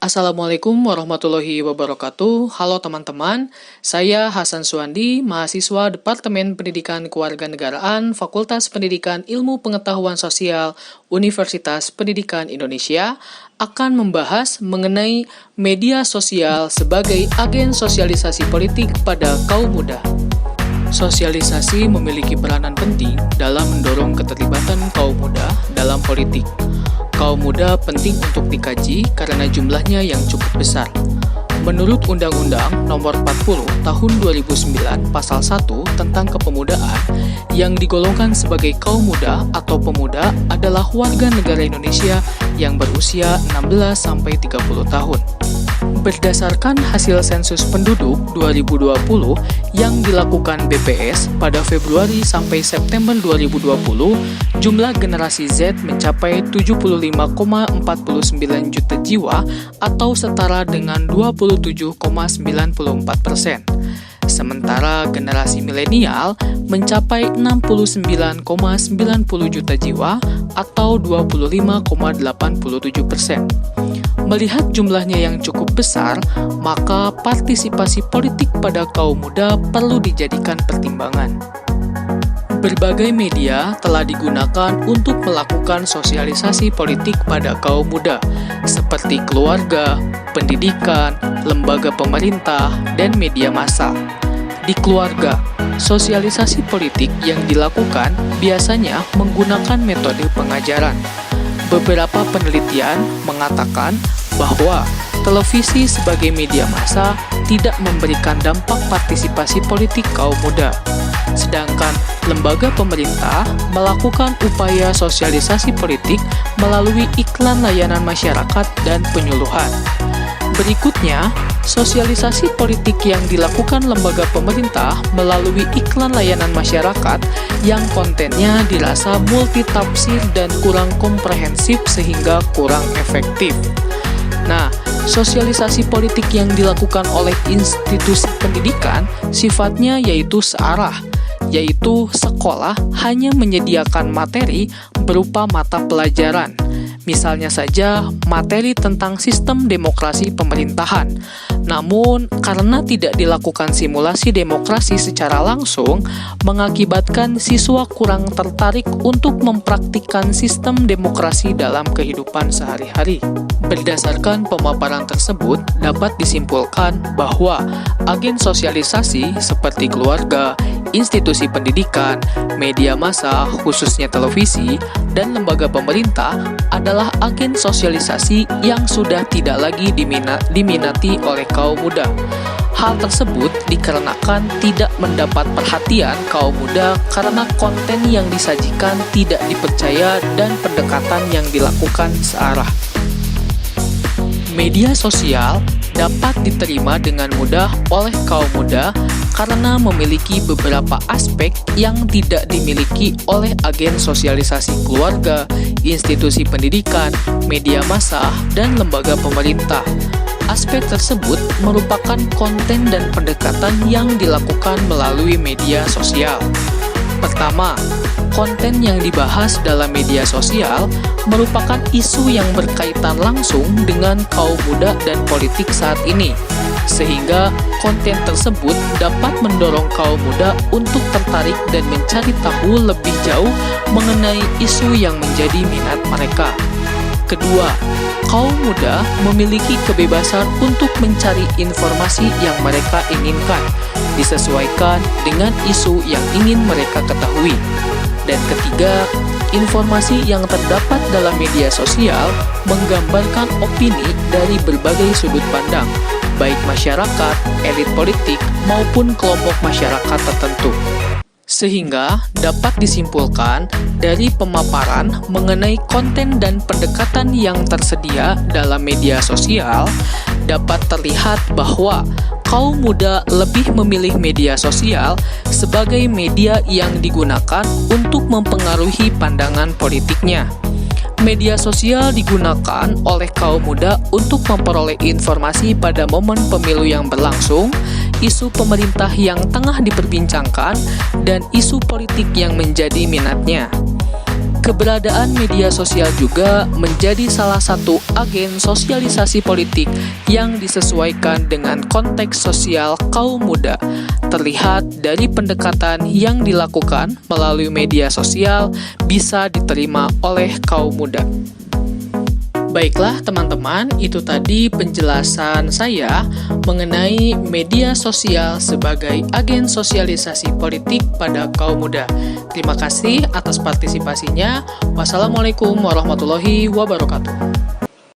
Assalamualaikum warahmatullahi wabarakatuh. Halo teman-teman, saya Hasan Suwandi, mahasiswa Departemen Pendidikan Kewarganegaraan Fakultas Pendidikan Ilmu Pengetahuan Sosial Universitas Pendidikan Indonesia akan membahas mengenai media sosial sebagai agen sosialisasi politik pada kaum muda. Sosialisasi memiliki peranan penting dalam mendorong keterlibatan kaum muda dalam politik. Kaum muda penting untuk dikaji karena jumlahnya yang cukup besar. Menurut Undang-Undang Nomor 40 Tahun 2009 Pasal 1 tentang kepemudaan, yang digolongkan sebagai kaum muda atau pemuda adalah warga negara Indonesia yang berusia 16-30 tahun. Berdasarkan hasil sensus penduduk 2020 yang dilakukan BPS pada Februari sampai September 2020, jumlah generasi Z mencapai 75,49 juta jiwa atau setara dengan 27,94%. Sementara generasi milenial mencapai 69,90 juta jiwa atau 25,87%. Melihat jumlahnya yang cukup besar, maka partisipasi politik pada kaum muda perlu dijadikan pertimbangan. Berbagai media telah digunakan untuk melakukan sosialisasi politik pada kaum muda, seperti keluarga, pendidikan, lembaga pemerintah, dan media massa. Di keluarga, sosialisasi politik yang dilakukan biasanya menggunakan metode pengajaran. Beberapa penelitian mengatakan bahwa televisi sebagai media massa tidak memberikan dampak partisipasi politik kaum muda. Sedangkan lembaga pemerintah melakukan upaya sosialisasi politik melalui iklan layanan masyarakat dan penyuluhan. Berikutnya, sosialisasi politik yang dilakukan lembaga pemerintah melalui iklan layanan masyarakat yang kontennya dirasa multitafsir dan kurang komprehensif sehingga kurang efektif. Nah, sosialisasi politik yang dilakukan oleh institusi pendidikan sifatnya yaitu searah, yaitu sekolah hanya menyediakan materi berupa mata pelajaran. Misalnya saja materi tentang sistem demokrasi pemerintahan. Namun, karena tidak dilakukan simulasi demokrasi secara langsung, mengakibatkan siswa kurang tertarik untuk mempraktikkan sistem demokrasi dalam kehidupan sehari-hari. Berdasarkan pemaparan tersebut, dapat disimpulkan bahwa agen sosialisasi seperti keluarga, institusi pendidikan, media massa, khususnya televisi, dan lembaga pemerintah adalah agen sosialisasi yang sudah tidak lagi diminati oleh kaum muda. Hal tersebut dikarenakan tidak mendapat perhatian kaum muda karena konten yang disajikan tidak dipercaya dan pendekatan yang dilakukan searah. Media sosial dapat diterima dengan mudah oleh kaum muda karena memiliki beberapa aspek yang tidak dimiliki oleh agen sosialisasi keluarga, institusi pendidikan, media massa, dan lembaga pemerintah. Aspek tersebut merupakan konten dan pendekatan yang dilakukan melalui media sosial. Pertama, konten yang dibahas dalam media sosial merupakan isu yang berkaitan langsung dengan kaum muda dan politik saat ini, sehingga konten tersebut dapat mendorong kaum muda untuk tertarik dan mencari tahu lebih jauh mengenai isu yang menjadi minat mereka. Kedua, kaum muda memiliki kebebasan untuk mencari informasi yang mereka inginkan, disesuaikan dengan isu yang ingin mereka ketahui. Dan ketiga, informasi yang terdapat dalam media sosial menggambarkan opini dari berbagai sudut pandang, baik masyarakat, elit politik, maupun kelompok masyarakat tertentu. Sehingga dapat disimpulkan dari pemaparan mengenai konten dan pendekatan yang tersedia dalam media sosial, dapat terlihat bahwa kaum muda lebih memilih media sosial sebagai media yang digunakan untuk mempengaruhi pandangan politiknya. Media sosial digunakan oleh kaum muda untuk memperoleh informasi pada momen pemilu yang berlangsung, isu pemerintah yang tengah diperbincangkan, dan isu politik yang menjadi minatnya. Keberadaan media sosial juga menjadi salah satu agen sosialisasi politik yang disesuaikan dengan konteks sosial kaum muda. Terlihat dari pendekatan yang dilakukan melalui media sosial bisa diterima oleh kaum muda. Baiklah teman-teman, itu tadi penjelasan saya mengenai media sosial sebagai agen sosialisasi politik pada kaum muda. Terima kasih atas partisipasinya. Wassalamualaikum warahmatullahi wabarakatuh.